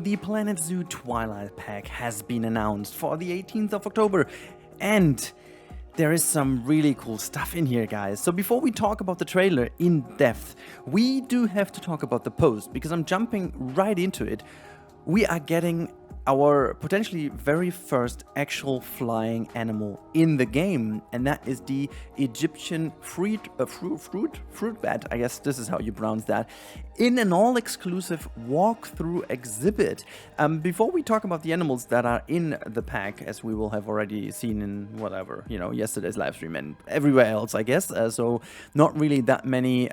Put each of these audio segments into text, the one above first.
the Planet Zoo Twilight pack has been announced for the 18th of October, and there is some really cool stuff in here, guys. So before we talk about the trailer in depth, we do have to talk about the post, because I'm jumping right into it. We are getting our potentially very first actual flying animal in the game, and that is the Egyptian fruit bat, I guess this is how you pronounce that, in an all-exclusive walkthrough exhibit. Before we talk about the animals that are in the pack, as we will have already seen in whatever, yesterday's live stream and everywhere else, I guess, so not really that many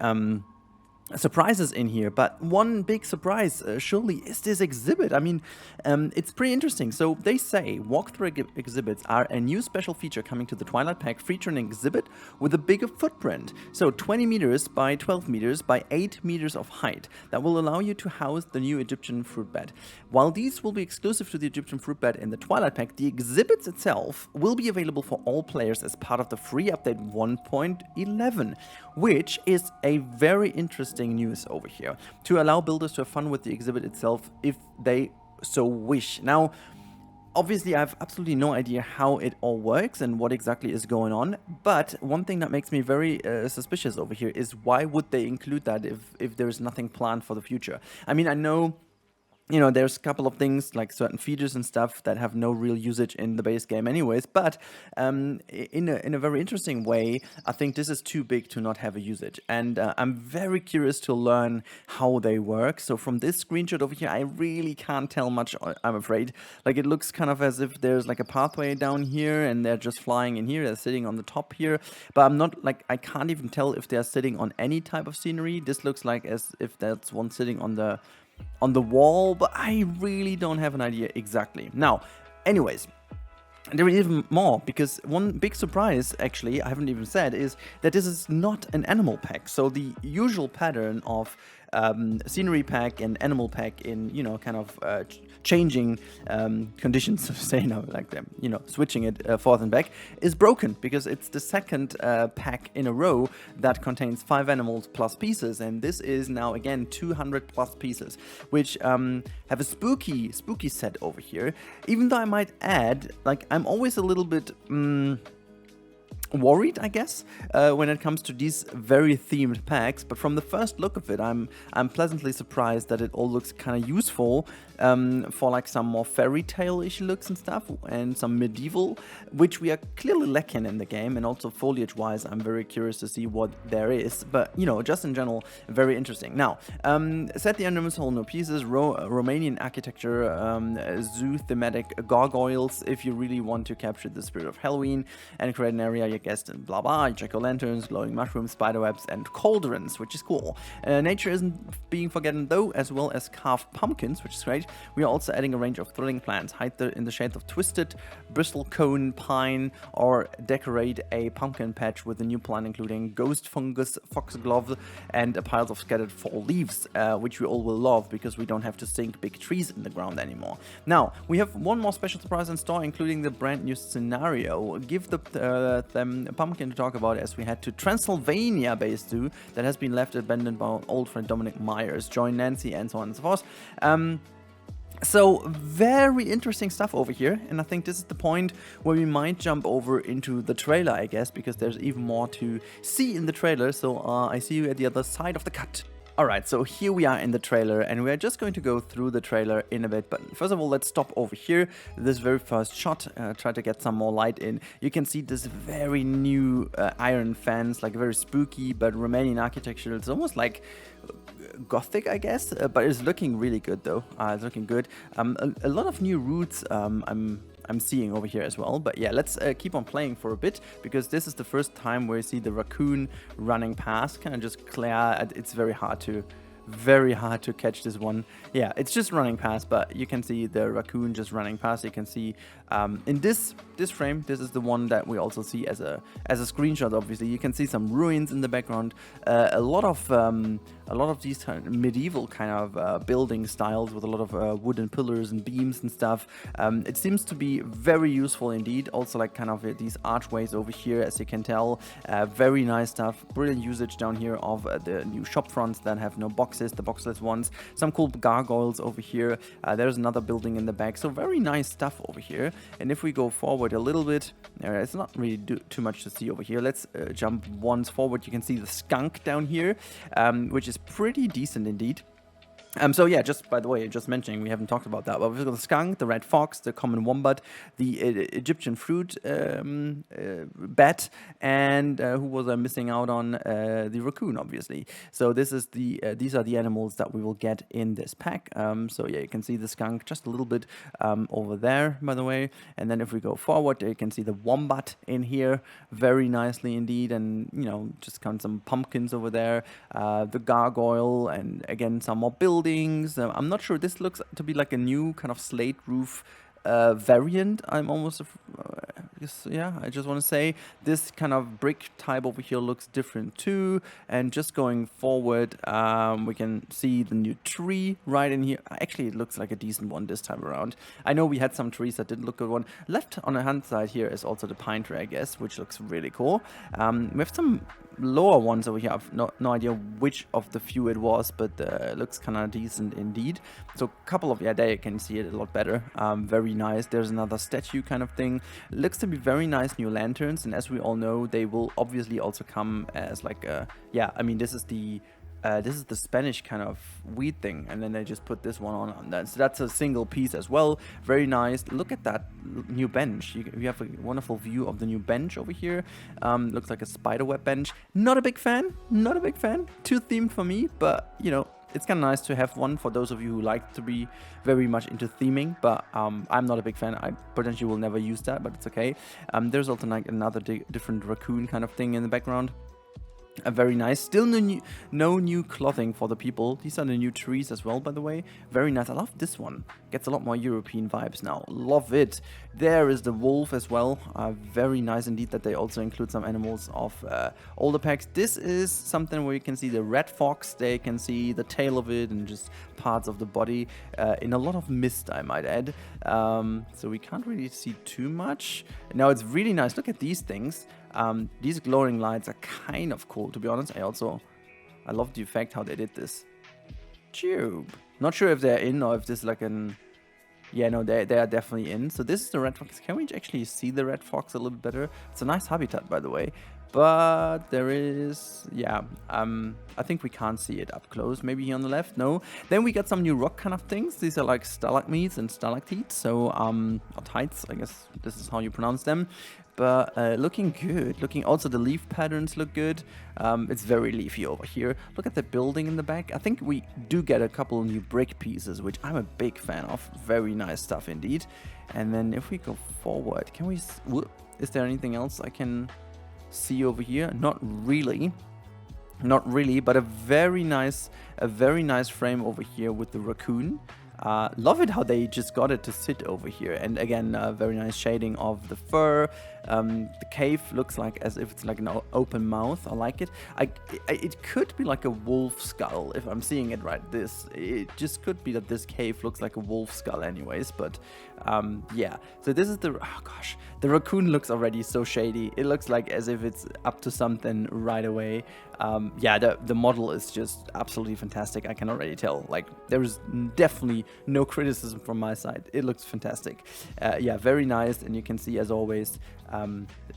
surprises in here, but one big surprise surely is this exhibit. I mean, it's pretty interesting. So they say walkthrough exhibits are a new special feature coming to the Twilight pack, featuring an exhibit with a bigger footprint, so 20 meters by 12 meters by 8 meters of height, that will allow you to house the new Egyptian fruit bat. While these will be exclusive to the Egyptian fruit bat in the Twilight pack, the exhibits itself will be available for all players as part of the free update 1.11, which is a very interesting news over here, to allow builders to have fun with the exhibit itself if they so wish. Now, obviously, I have absolutely no idea how it all works and what exactly is going on, but one thing that makes me very suspicious over here is why would they include that if there's nothing planned for the future? I mean, I know there's a couple of things like certain features and stuff that have no real usage in the base game anyways, but in a very interesting way, I think this is too big to not have a usage. And I'm very curious to learn how they work. So from this screenshot over here, I really can't tell much, I'm afraid. Like, it looks kind of as if there's like a pathway down here and they're just flying in here, they're sitting on the top here. But I'm not, like, I can't even tell if they're sitting on any type of scenery. This looks like as if that's one sitting on the wall, but I really don't have an idea exactly. Now, anyways, there is even more, because one big surprise, actually, I haven't even said, is that this is not an animal pack. So the usual pattern of scenery pack and animal pack in, kind of changing conditions, say now, like them, switching it forth and back, is broken, because it's the second pack in a row that contains 5 animals plus pieces, and this is now again 200 plus pieces, which have a spooky set over here. Even though I might add, like, I'm always a little bit worried, I guess, when it comes to these very themed packs, but from the first look of it, I'm pleasantly surprised that it all looks kind of useful for like some more fairy tale-ish looks and stuff, and some medieval, which we are clearly lacking in the game, and also foliage-wise, I'm very curious to see what there is, but just in general, very interesting. Now, set the animals whole new pieces, Romanian architecture, zoo thematic gargoyles, if you really want to capture the spirit of Halloween, and create an area, you guessed, and blah blah, jack-o'-lanterns, glowing mushrooms, spiderwebs, and cauldrons, which is cool. Nature isn't being forgotten though, as well as carved pumpkins, which is great. We are also adding a range of thrilling plants, hide in the shades of twisted bristlecone pine, or decorate a pumpkin patch with a new plant including ghost fungus, foxglove, and piles of scattered fall leaves, which we all will love because we don't have to sink big trees in the ground anymore. Now, we have one more special surprise in store, including the brand new scenario. Give them pumpkin to talk about, as we head to Transylvania base zoo that has been left abandoned by our old friend Dominic Myers. Join Nancy and so on and so forth. So, very interesting stuff over here, and I think this is the point where we might jump over into the trailer, I guess, because there's even more to see in the trailer, so I see you at the other side of the cut. Alright, so here we are in the trailer, and we're just going to go through the trailer in a bit, but first of all, let's stop over here, this very first shot, try to get some more light in. You can see this very new iron fence, like very spooky, but Romanian architecture. It's almost like Gothic, I guess, but it's looking really good though. It's looking good. A lot of new routes I'm seeing over here as well, but yeah, let's keep on playing for a bit, because this is the first time where you see the raccoon running past, kind of just clear. It's very hard to catch this one. Yeah, it's just running past, but you can see the raccoon just running past. You can see in this frame, this is the one that we also see as a screenshot. Obviously, you can see some ruins in the background, a lot of a lot of these kind of medieval kind of building styles with a lot of wooden pillars and beams and stuff. It seems to be very useful indeed. Also like kind of these archways over here, as you can tell. Very nice stuff. Brilliant usage down here of the new shop fronts that have no boxes, the boxless ones. Some cool gargoyles over here. There's another building in the back. So very nice stuff over here. And if we go forward a little bit, it's not really too much to see over here. Let's jump once forward. You can see the skunk down here, which is pretty decent indeed. So yeah, just by the way, just mentioning, we haven't talked about that, but we've got the skunk, the red fox, the common wombat, the Egyptian fruit bat, and who was I missing out on? The raccoon, obviously. So this is these are the animals that we will get in this pack. So yeah, you can see the skunk just a little bit over there, by the way. And then if we go forward, you can see the wombat in here, very nicely indeed, and you know, just kind of some pumpkins over there, the gargoyle, and again some more buildings. I'm not sure. This looks to be like a new kind of slate roof variant. I'm almost, yeah, I just want to say this kind of brick type over here looks different too. And just going forward, we can see the new tree right in here. Actually, it looks like a decent one this time around. I know we had some trees that didn't look good one. Left on the hand side here is also the pine tree, I guess, which looks really cool. We have some lower ones over here. I've no idea which of the few it was, but it looks kind of decent indeed. So a couple of, yeah, there you can see it a lot better. Very nice. There's another statue kind of thing. Looks to be very nice new lanterns, and as we all know, they will obviously also come as like a, yeah, I mean, this is the Spanish kind of weed thing, and then they just put this one on that. So that's a single piece as well. Very nice. Look at that new bench. You have a wonderful view of the new bench over here. Looks like a spiderweb bench. Not a big fan. Not a big fan. Too themed for me, but you know, it's kind of nice to have one for those of you who like to be very much into theming, but I'm not a big fan. I potentially will never use that, but it's okay. There's also like another different raccoon kind of thing in the background. Very nice. Still no new clothing for the people. These are the new trees as well, by the way. Very nice. I love this one. Gets a lot more European vibes now. Love it. There is the wolf as well. Very nice indeed that they also include some animals of older packs. This is something where you can see the red fox. They can see the tail of it and just parts of the body in a lot of mist, I might add. So we can't really see too much. Now it's really nice. Look at these things. These glowing lights are kind of cool, to be honest. I love the effect how they did this. Tube. Not sure if they're in or if this is like an... Yeah, no, they are definitely in. So this is the red fox. Can we actually see the red fox a little bit better? It's a nice habitat, by the way. But there is... Yeah, I think we can't see it up close. Maybe here on the left? No. Then we got some new rock kind of things. These are like stalagmites and stalactites. So, or tights, I guess this is how you pronounce them. But looking good. Also the leaf patterns look good. It's very leafy over here. Look at the building in the back. I think we do get a couple new brick pieces, which I'm a big fan of. Very nice stuff indeed. And then if we go forward, can we... Is there anything else I can see over here? Not really. Not really, but a very nice frame over here with the raccoon. Love it how they just got it to sit over here, and again very nice shading of the fur. The cave looks like as if it's like an open mouth. I like it. It could be like a wolf skull if I'm seeing it right. It just could be that this cave looks like a wolf skull anyways, but yeah. So this is the... Oh gosh, the raccoon looks already so shady. It looks like as if it's up to something right away. Yeah, the model is just absolutely fantastic. I can already tell. Like, there is definitely no criticism from my side. It looks fantastic. Yeah, very nice. And you can see, as always,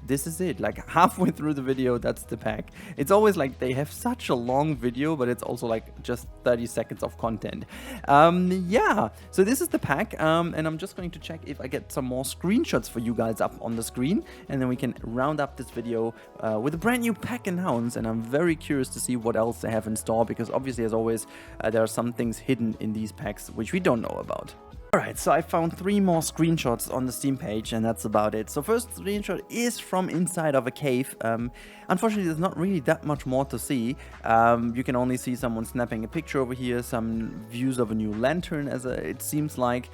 this is it. Like, halfway through the video, that's the pack. It's always like they have such a long video, but it's also like just 30 seconds of content. Yeah, so this is the pack. And I'm just going to check if I get some more screenshots for you guys up on the screen, and then we can round up this video with a brand new pack announce. And I'm very curious to see what else they have in store, because obviously, as always, there are some things hidden in these packs which we don't know about. Alright, so I found 3 more screenshots on the Steam page, and that's about it. So first screenshot is from inside of a cave. Unfortunately, there's not really that much more to see. You can only see someone snapping a picture over here, some views of a new lantern, it seems like.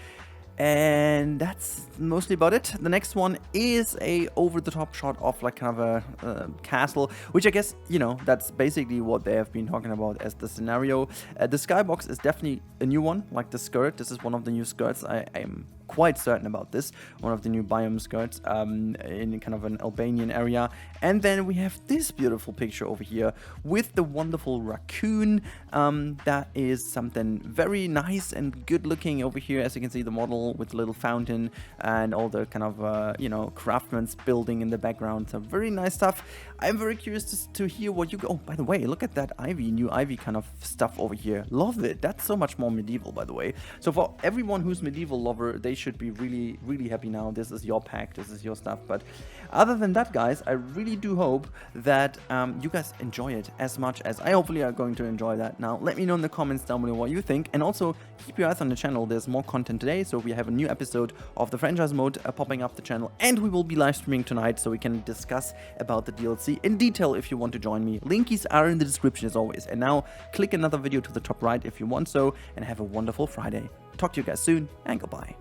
And that's mostly about it. The next one is a over-the-top shot of like kind of a castle, which I guess, you know, that's basically what they have been talking about as the scenario. The Skybox is definitely a new one, like the skirt. This is one of the new skirts. I'm quite certain about this. One of the new biome skirts in kind of an Albanian area. And then we have this beautiful picture over here with the wonderful raccoon. That is something very nice and good looking over here. As you can see, the model with the little fountain and all the kind of, you know, craftsman's building in the background. So very nice stuff. I'm very curious to hear what you go. Oh, by the way, look at that ivy, new ivy kind of stuff over here. Love it. That's so much more medieval, by the way. So for everyone who's medieval lover, they should be really, really happy now. This is your pack. This is your stuff. But other than that, guys, I really do hope that you guys enjoy it as much as I hopefully are going to enjoy that. Now, let me know in the comments down below what you think. And also, keep your eyes on the channel. There's more content today. So we have a new episode of the franchise mode popping up the channel. And we will be live streaming tonight so we can discuss about the DLC in detail if you want to join me. Linkies are in the description as always. And now, click another video to the top right if you want so. And have a wonderful Friday. Talk to you guys soon and goodbye.